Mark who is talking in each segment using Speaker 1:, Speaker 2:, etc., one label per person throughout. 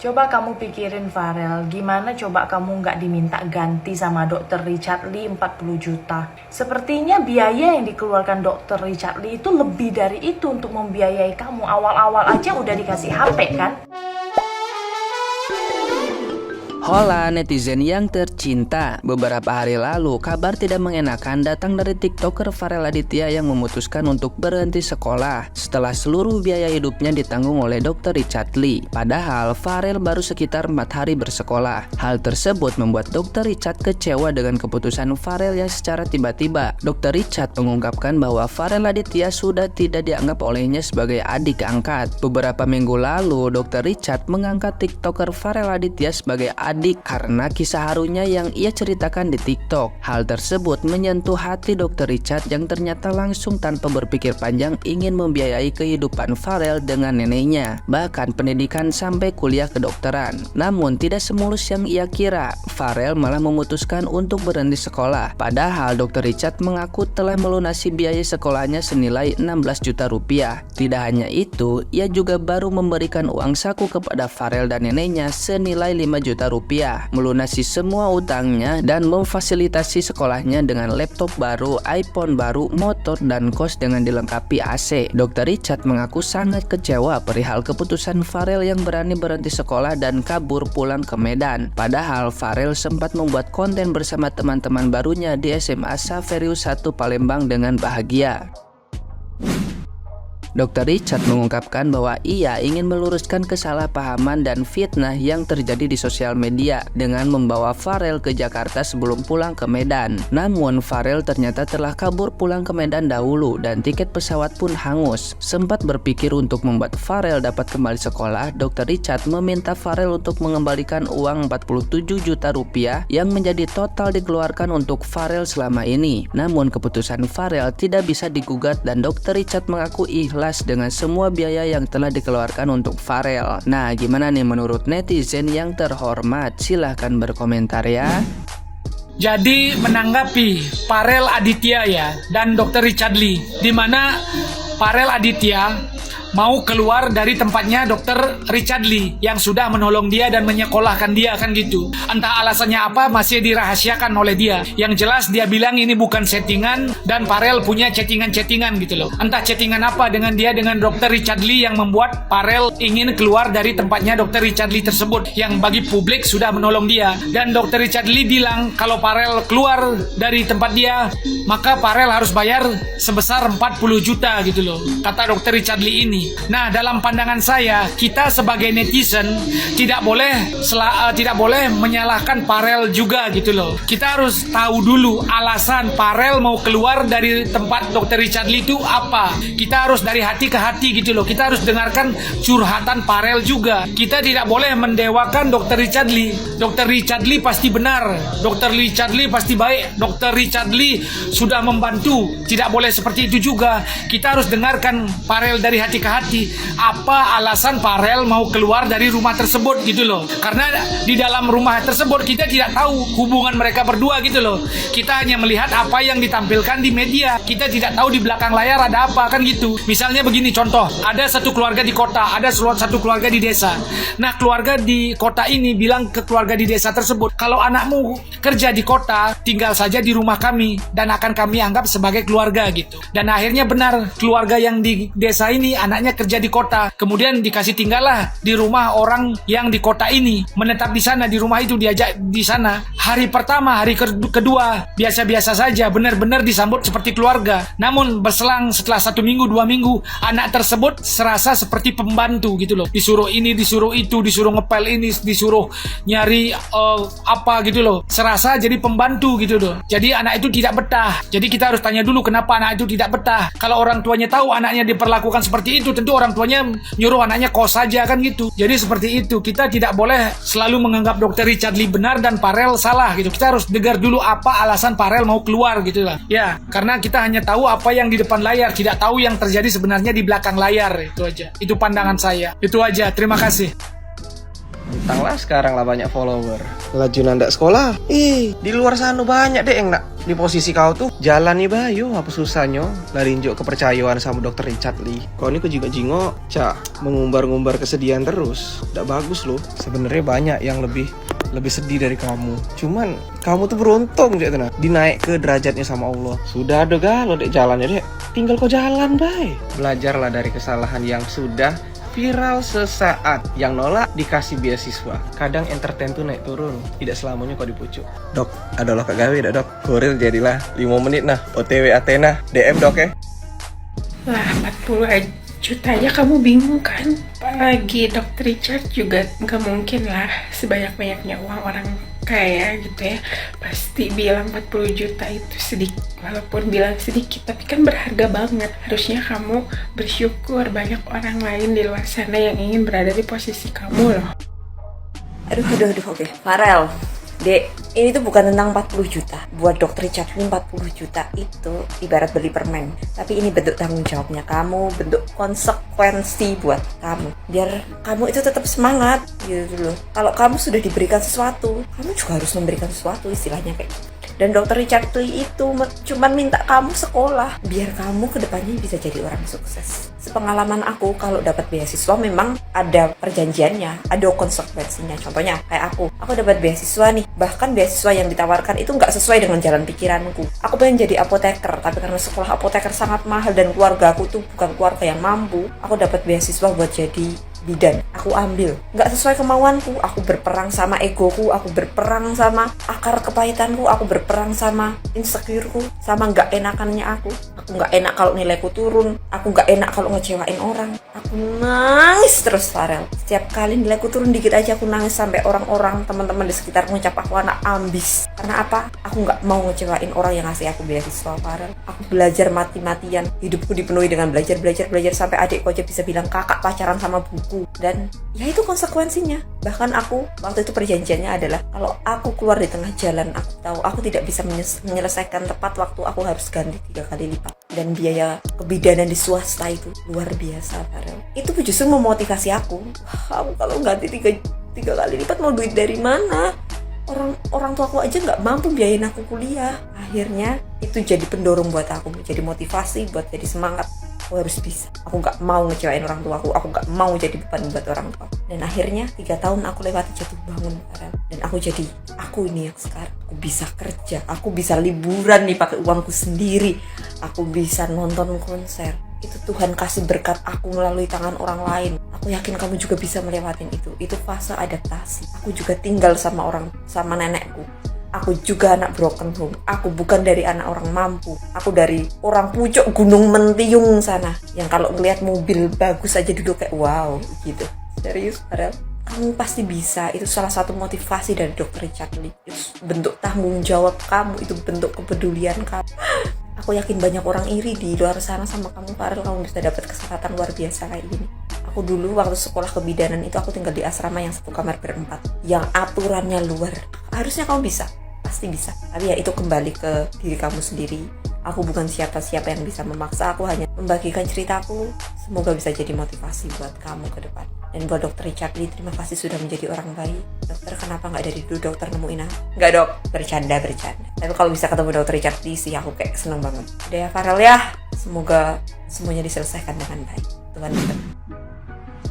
Speaker 1: Coba kamu pikirin Farel, gimana coba kamu nggak diminta ganti sama dokter Richard Lee 40 juta? Sepertinya biaya yang dikeluarkan dokter Richard Lee itu lebih dari itu untuk membiayai kamu. Awal-awal aja udah dikasih HP kan?
Speaker 2: Hola netizen yang tercinta, beberapa hari lalu kabar tidak mengenakan datang dari tiktoker Farel Aditya yang memutuskan untuk berhenti sekolah setelah seluruh biaya hidupnya ditanggung oleh Dr. Richard Lee. Padahal Farel baru sekitar 4 hari bersekolah. Hal tersebut membuat Dr. Richard kecewa dengan keputusan Farel yang secara tiba-tiba. Dr. Richard mengungkapkan bahwa Farel Aditya sudah tidak dianggap olehnya sebagai adik angkat. Beberapa minggu lalu Dr. Richard mengangkat tiktoker Farel Aditya sebagai adik karena kisah harunya yang ia ceritakan di TikTok. Hal tersebut menyentuh hati Dr. Richard yang ternyata langsung tanpa berpikir panjang ingin membiayai kehidupan Farel dengan neneknya, bahkan pendidikan sampai kuliah kedokteran. Namun tidak semulus yang ia kira. Farel malah memutuskan untuk berhenti sekolah. Padahal Dr. Richard mengaku telah melunasi biaya sekolahnya senilai 16 juta rupiah. Tidak hanya itu, ia juga baru memberikan uang saku kepada Farel dan neneknya senilai 5 juta rupiah, melunasi semua utangnya dan memfasilitasi sekolahnya dengan laptop baru, iPhone baru, motor, dan kos dengan dilengkapi AC. Dr. Richard mengaku sangat kecewa perihal keputusan Farel yang berani berhenti sekolah dan kabur pulang ke Medan. Padahal Farel sempat membuat konten bersama teman-teman barunya di SMA Saverius 1 Palembang dengan bahagia. Dr. Richard mengungkapkan bahwa ia ingin meluruskan kesalahpahaman dan fitnah yang terjadi di sosial media dengan membawa Farel ke Jakarta sebelum pulang ke Medan. Namun Farel ternyata telah kabur pulang ke Medan dahulu dan tiket pesawat pun hangus. Sempat berpikir untuk membuat Farel dapat kembali sekolah, Dr. Richard meminta Farel untuk mengembalikan uang 47 juta rupiah yang menjadi total dikeluarkan untuk Farel selama ini. Namun keputusan Farel tidak bisa digugat dan Dr. Richard mengaku ikhlas dengan semua biaya yang telah dikeluarkan untuk Farel. Nah, gimana nih menurut netizen yang terhormat? Silahkan berkomentar ya.
Speaker 3: Jadi menanggapi Farel Aditya ya dan Dr. Richard Lee, di mana Farel Aditya mau keluar dari tempatnya Dr. Richard Lee yang sudah menolong dia dan menyekolahkan dia, kan gitu. Entah alasannya apa masih dirahasiakan oleh dia. Yang jelas dia bilang ini bukan settingan dan Farel punya chattingan-chattingan gitu loh. Entah chattingan apa dengan dia dengan Dr. Richard Lee yang membuat Farel ingin keluar dari tempatnya Dr. Richard Lee tersebut yang bagi publik sudah menolong dia. Dan Dr. Richard Lee bilang kalau Farel keluar dari tempat dia maka Farel harus bayar sebesar 40 juta gitu loh, kata Dr. Richard Lee ini. Nah, dalam pandangan saya, kita sebagai netizen tidak boleh menyalahkan Farel juga gitu loh. Kita harus tahu dulu alasan Farel mau keluar dari tempat Dr. Richard Lee itu apa. Kita harus dari hati ke hati gitu loh. Kita harus dengarkan curhatan Farel juga. Kita tidak boleh mendewakan Dr. Richard Lee. Dr. Richard Lee pasti benar. Dr. Richard Lee pasti baik. Dr. Richard Lee sudah membantu. Tidak boleh seperti itu juga. Kita harus dengarkan Farel dari hati ke hati, apa alasan Farel mau keluar dari rumah tersebut gitu loh. Karena di dalam rumah tersebut kita tidak tahu hubungan mereka berdua gitu loh. Kita hanya melihat apa yang ditampilkan di media. Kita tidak tahu di belakang layar ada apa, kan gitu. Misalnya begini contoh, ada satu keluarga di kota, ada satu keluarga di desa. Nah, keluarga di kota ini bilang ke keluarga di desa tersebut, kalau anakmu kerja di kota, tinggal saja di rumah kami dan akan kami anggap sebagai keluarga gitu. Dan akhirnya benar, keluarga yang di desa ini anaknya kerja di kota, kemudian dikasih tinggallah di rumah orang yang di kota ini, menetap di sana, di rumah itu, diajak di sana. Hari pertama, hari kedua biasa-biasa saja, benar-benar disambut seperti keluarga. Namun berselang setelah 1 minggu 2 minggu, anak tersebut serasa seperti pembantu gitu loh. Disuruh ini, disuruh itu, disuruh ngepel ini, disuruh nyari apa gitu loh. Serasa jadi pembantu gitu loh. Jadi anak itu tidak betah. Jadi kita harus tanya dulu kenapa anak itu tidak betah. Kalau orang tuanya tahu anaknya diperlakukan seperti itu, tentu orang tuanya nyuruh anaknya kos saja, kan gitu. Jadi seperti itu, kita tidak boleh selalu menganggap Dr. Richard Lee benar dan Farel salah gitu. Kita harus dengar dulu apa alasan Farel mau keluar gitu lah. Ya, karena kita hanya tahu apa yang di depan layar, tidak tahu yang terjadi sebenarnya di belakang layar. Itu aja. Itu pandangan saya. Itu aja. Terima kasih.
Speaker 4: Entahlah sekarang lah banyak follower. Laju nandak sekolah. Di luar sana banyak deh yang nak di posisi kau tuh. Jalan nih Bayu, apa susahnya lari njuk kepercayaan sama dokter Richard Lee. Kau ini kok juga jingok, Cak, mengumbar-ngumbar kesedihan terus. Nggak bagus loh. Sebenarnya banyak yang lebih sedih dari kamu. Cuman kamu tuh beruntung Cak tenang. Dinaik ke derajatnya sama Allah. Sudah ada galau dek jalannya dek. Tinggal kau jalan, bay. Belajarlah dari kesalahan yang sudah viral sesaat. Yang nolak dikasih beasiswa. Kadang entertain tuh naik turun. Tidak selamanya kau dipucuk. Dok, adalah kak gawe dah dok. Koril jadilah 5 menit nah. OTW Athena. DM dok ya.
Speaker 5: Lah 40 juta aja kamu bingung kan? Apalagi Dr. Richard juga nggak mungkin lah sebanyak-banyaknya uang orang kaya gitu ya. Pasti bilang 40 juta itu sedikit. Walaupun bilang sedikit tapi kan berharga banget. Harusnya kamu bersyukur banyak orang lain di luar sana yang ingin berada di posisi kamu loh.
Speaker 6: Aduh, oke. Farel, Dek, ini tuh bukan tentang 40 juta. Buat Dr. Richard Lee 40 juta itu ibarat beli permen. Tapi ini bentuk tanggung jawabnya kamu, bentuk konsekuensi buat kamu. Biar kamu itu tetap semangat gitu loh. Kalau kamu sudah diberikan sesuatu, kamu juga harus memberikan sesuatu, istilahnya kayak gitu. Dan Dr. Richard Lee itu cuma minta kamu sekolah biar kamu kedepannya bisa jadi orang sukses. Sepengalaman aku, kalau dapat beasiswa memang ada perjanjiannya, ada konsekuensinya. Contohnya kayak aku dapat beasiswa nih. Bahkan beasiswa yang ditawarkan itu nggak sesuai dengan jalan pikiranku. Aku pengen jadi apoteker, tapi karena sekolah apoteker sangat mahal dan keluarga aku tuh bukan keluarga yang mampu, aku dapat beasiswa buat jadi bidan. Aku ambil, nggak sesuai kemauanku. Aku berperang sama egoku, aku berperang sama akar kepahitanku, aku berperang sama insecureku, sama nggak enakannya aku nggak enak kalau nilaiku turun, aku nggak enak kalau ngecewain orang. Aku nangis terus, Farel. Setiap kali nilaiku turun dikit aja aku nangis, sampai orang-orang, teman-teman di sekitar ngucap aku anak ambis. Karena apa? Aku nggak mau ngecewain orang yang ngasih aku beasiswa, Farel. Aku belajar mati-matian, hidupku dipenuhi dengan belajar sampai adikku aja bisa bilang kakak pacaran sama buku. Dan ya itu konsekuensinya. Bahkan aku waktu itu perjanjiannya adalah kalau aku keluar di tengah jalan, aku tahu aku tidak bisa menyelesaikan tepat waktu, aku harus ganti 3 kali lipat. Dan biaya kebidanan di swasta itu luar biasa, Farel. Itu justru memotivasi aku. Wah, kamu kalau ganti 3 kali lipat mau duit dari mana? Orang tua aku aja nggak mampu biayain aku kuliah. Akhirnya itu jadi pendorong buat aku, jadi motivasi buat jadi semangat. Aku harus bisa. Aku nggak mau ngecewain orang tua aku nggak mau jadi beban buat orang tua. Dan akhirnya 3 tahun aku lewati jatuh bangun, Farel. Dan aku ini yang sekarang aku bisa kerja, aku bisa liburan nih pakai uangku sendiri, aku bisa nonton konser. Itu Tuhan kasih berkat aku melalui tangan orang lain. Aku yakin kamu juga bisa melewatin itu. Itu fase adaptasi. Aku juga tinggal sama nenekku. Aku juga anak broken home. Aku bukan dari anak orang mampu. Aku dari orang pucuk Gunung Mentiung sana, yang kalau ngeliat mobil bagus aja duduk kayak wow gitu. Serius, Farel? Kamu pasti bisa. Itu salah satu motivasi dari Dr. Richard Lee. Itu bentuk tanggung jawab kamu. Itu bentuk kepedulian kamu. Aku yakin banyak orang iri di luar sana sama kamu, Farel. Kamu bisa dapat kesempatan luar biasa kayak gini. Aku dulu waktu sekolah kebidanan itu aku tinggal di asrama yang 1 kamar berempat, yang aturannya luar. Harusnya kamu bisa, pasti bisa. Tapi ya itu kembali ke diri kamu sendiri. Aku bukan siapa-siapa yang bisa memaksa. Aku hanya membagikan ceritaku. Semoga bisa jadi motivasi buat kamu ke depan. Dan buat Dr. Richard Lee, terima kasih sudah menjadi orang baik. Dokter, kenapa nggak dari dulu dokter nemuin aku? Nggak dok, bercanda. Tapi kalau bisa ketemu Dr. Richard Lee sih aku kayak seneng banget. Udah ya Farel ya, semoga semuanya diselesaikan dengan baik. Tuhan berkati.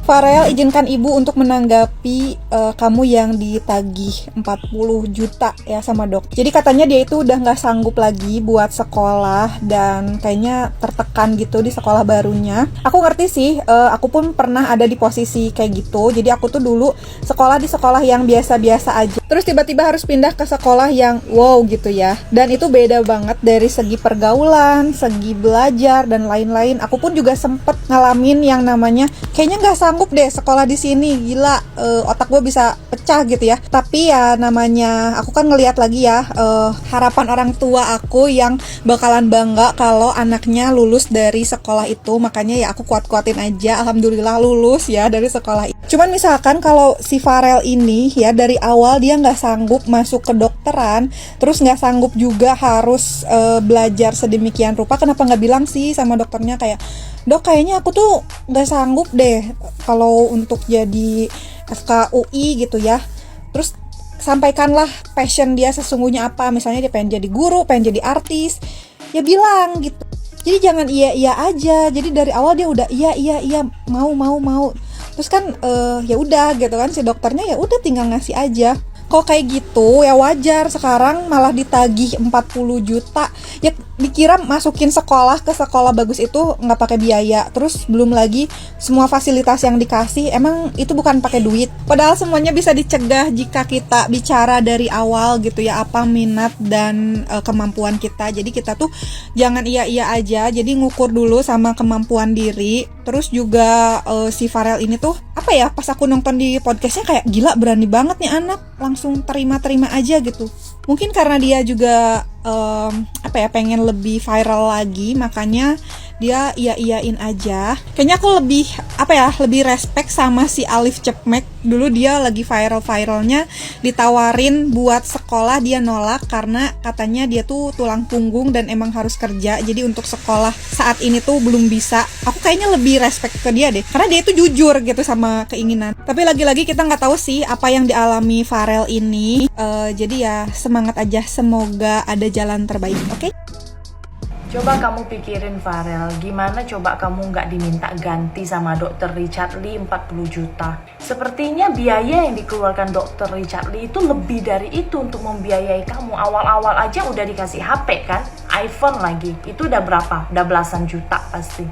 Speaker 7: Farel, izinkan ibu untuk menanggapi kamu yang ditagih 40 juta ya sama dok. Jadi katanya dia itu udah gak sanggup lagi buat sekolah dan kayaknya tertekan gitu di sekolah barunya. Aku ngerti sih, aku pun pernah ada di posisi kayak gitu. Jadi aku tuh dulu sekolah di sekolah yang biasa-biasa aja, terus tiba-tiba harus pindah ke sekolah yang wow gitu ya. Dan itu beda banget dari segi pergaulan, segi belajar dan lain-lain. Aku pun juga sempet ngalamin yang namanya kayaknya gak sanggup deh sekolah di sini, gila, otak gue bisa pecah gitu ya. Tapi ya namanya aku kan ngelihat lagi ya harapan orang tua aku yang bakalan bangga kalau anaknya lulus dari sekolah itu. Makanya ya aku kuat-kuatin aja, alhamdulillah lulus ya dari sekolah itu. Cuman misalkan kalau si Farel ini ya dari awal dia nggak sanggup masuk ke dokteran, terus nggak sanggup juga harus belajar sedemikian rupa, kenapa nggak bilang sih sama dokternya kayak, dok kayaknya aku tuh nggak sanggup deh kalau untuk jadi FKUI gitu ya. Terus sampaikanlah passion dia sesungguhnya apa, misalnya dia pengen jadi guru, pengen jadi artis, ya bilang gitu. Jadi jangan iya aja. Jadi dari awal dia udah iya mau. Terus kan ya udah gitu kan, si dokternya ya udah tinggal ngasih aja. Kok kayak gitu ya wajar, sekarang malah ditagih 40 juta. Ya dikira masukin sekolah ke sekolah bagus itu nggak pakai biaya. Terus belum lagi semua fasilitas yang dikasih emang itu bukan pakai duit. Padahal semuanya bisa dicegah jika kita bicara dari awal gitu ya, apa minat dan kemampuan kita. Jadi kita tuh jangan iya aja. Jadi ngukur dulu sama kemampuan diri. Terus juga si Farel ini tuh apa ya, pas aku nonton di podcastnya kayak gila berani banget nih anak, langsung terima aja gitu. Mungkin karena dia juga pengen lebih viral lagi, makanya dia iyain aja. Kayaknya aku lebih respect sama si Alif Cepmek. Dulu dia lagi viralnya ditawarin buat sekolah, dia nolak karena katanya dia tuh tulang punggung dan emang harus kerja. Jadi untuk sekolah saat ini tuh belum bisa. Aku kayaknya lebih respect ke dia deh, karena dia itu jujur gitu sama keinginan. Tapi lagi-lagi kita nggak tahu sih apa yang dialami Farel ini. Jadi ya semangat aja, semoga ada jalan terbaik. Oke?
Speaker 1: Coba kamu pikirin Farel, gimana coba kamu nggak diminta ganti sama Dr. Richard Lee 40 juta? Sepertinya biaya yang dikeluarkan Dr. Richard Lee itu lebih dari itu untuk membiayai kamu. Awal-awal aja udah dikasih HP kan, iPhone lagi, itu udah berapa? Udah belasan juta pasti.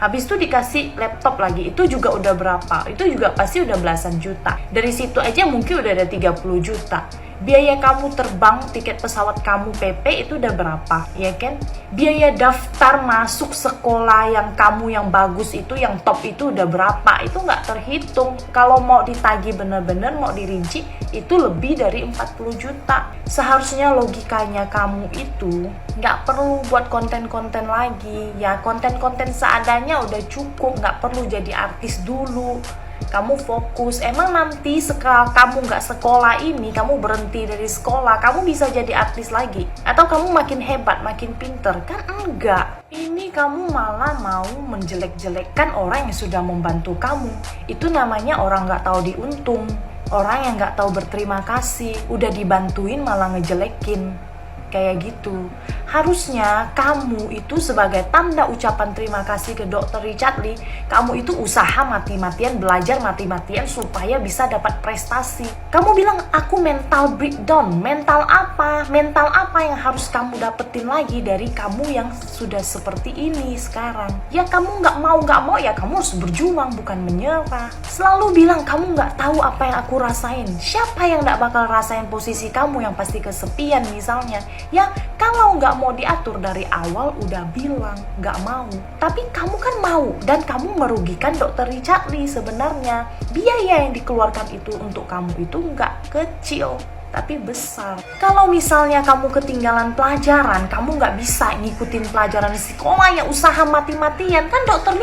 Speaker 1: Habis itu dikasih laptop lagi, itu juga udah berapa? Itu juga pasti udah belasan juta. Dari situ aja mungkin udah ada 30 juta. Biaya kamu terbang, tiket pesawat kamu PP itu udah berapa, ya kan? Biaya daftar masuk sekolah yang bagus itu, yang top itu udah berapa? Itu nggak terhitung. Kalau mau ditagih bener-bener, mau dirinci, itu lebih dari 40 juta. Seharusnya logikanya kamu itu nggak perlu buat konten-konten lagi. Ya konten-konten seadanya udah cukup, nggak perlu jadi artis dulu. Kamu fokus, emang nanti kamu nggak sekolah ini, kamu berhenti dari sekolah, kamu bisa jadi artis lagi? Atau kamu makin hebat, makin pinter? Kan enggak. Ini kamu malah mau menjelek-jelekkan orang yang sudah membantu kamu. Itu namanya orang nggak tahu diuntung, orang yang nggak tahu berterima kasih, udah dibantuin malah ngejelekin. Kayak gitu. Harusnya kamu itu sebagai tanda ucapan terima kasih ke Dr. Richard Lee, kamu itu usaha mati-matian, belajar mati-matian supaya bisa dapat prestasi. Kamu bilang aku mental breakdown. Mental apa? Mental apa yang harus kamu dapetin lagi dari kamu yang sudah seperti ini sekarang? Ya kamu nggak mau ya kamu harus berjuang, bukan menyerah. Selalu bilang kamu nggak tahu apa yang aku rasain. Siapa yang nggak bakal rasain posisi kamu yang pasti kesepian misalnya? Ya kalau nggak mau diatur dari awal udah bilang nggak mau. Tapi kamu kan mau, dan kamu merugikan Dr. Richard Lee sebenarnya. Biaya yang dikeluarkan itu untuk kamu itu nggak kecil, tapi besar. Kalau misalnya kamu ketinggalan pelajaran, kamu nggak bisa ngikutin pelajaran sekolah yang usaha mati-matian, kan Dr.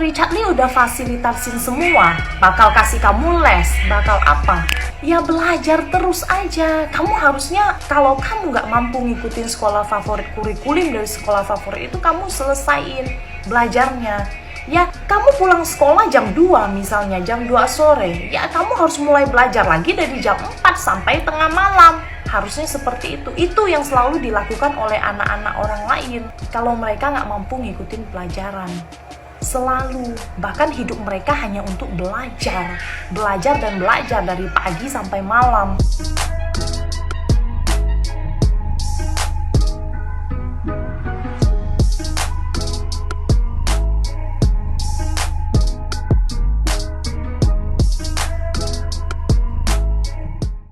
Speaker 1: Richard Lee udah fasilitasin semua. Bakal kasih kamu les, bakal apa? Ya belajar terus aja. Kamu harusnya, kalau kamu nggak mampu ngikutin sekolah favorit, kurikulum dari sekolah favorit itu, kamu selesain belajarnya. Ya kamu pulang sekolah jam 2 misalnya, jam 2 sore. Ya kamu harus mulai belajar lagi dari jam 4 sampai tengah malam. Harusnya seperti itu. Itu yang selalu dilakukan oleh anak-anak orang lain kalau mereka nggak mampu ngikutin pelajaran. Selalu, bahkan hidup mereka hanya untuk belajar dan belajar dari pagi sampai malam.